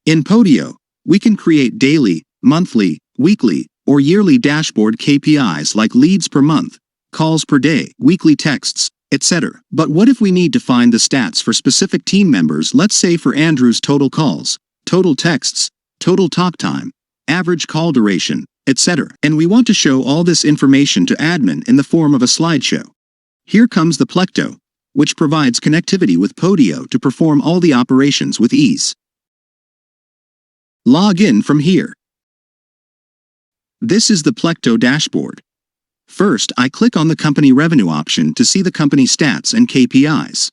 In Podio, we can create daily, monthly, weekly, or yearly dashboard KPIs like leads per month, calls per day, weekly texts, etc. But what if we need to find the stats for specific team members, let's say for Andrew's total calls, total texts, total talk time, average call duration, etc. And we want to show all this information to admin in the form of a slideshow. Here comes the Plecto, which provides connectivity with Podio to perform all the operations with ease. Log in from here. This is the Plecto dashboard. First, I click on the company revenue option to see the company stats and KPIs.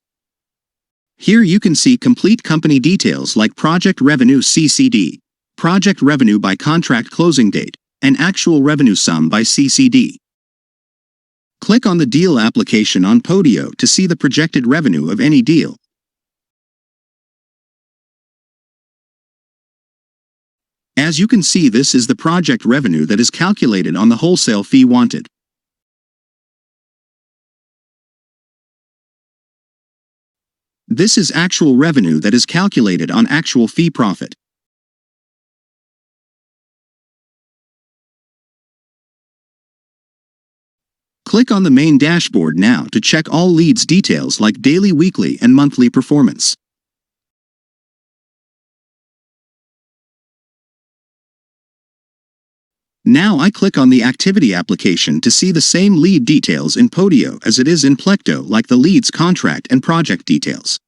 Here you can see complete company details like project revenue CCD, project revenue by contract closing date, and actual revenue sum by CCD. Click on the deal application on Podio to see the projected revenue of any deal. As you can see, this is the project revenue that is calculated on the wholesale fee wanted. This is actual revenue that is calculated on actual fee profit. Click on the main dashboard now to check all leads details like daily, weekly, and monthly performance. Now I click on the activity application to see the same lead details in Podio as it is in Plecto, like the leads contract and project details.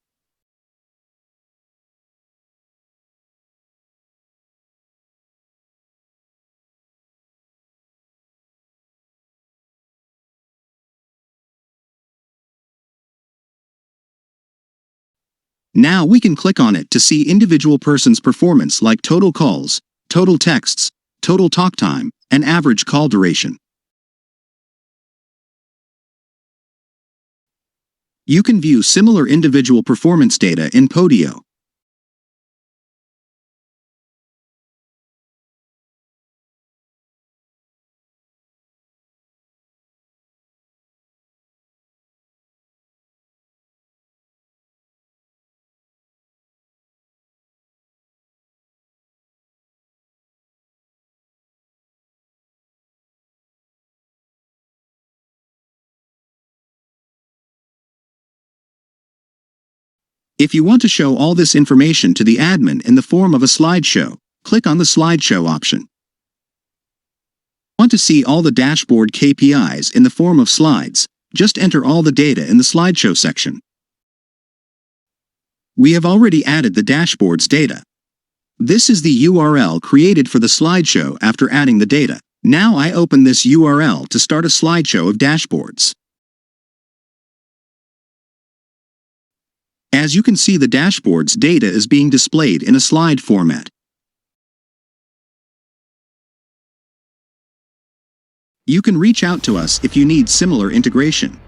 Now we can click on it to see individual person's performance like total calls, total texts, total talk time, and average call duration. You can view similar individual performance data in Podio. If you want to show all this information to the admin in the form of a slideshow, click on the slideshow option. Want to see all the dashboard KPIs in the form of slides? Just enter all the data in the slideshow section. We have already added the dashboard's data. This is the URL created for the slideshow after adding the data. Now I open this URL to start a slideshow of dashboards. As you can see, the dashboard's data is being displayed in a slide format. You can reach out to us if you need similar integration.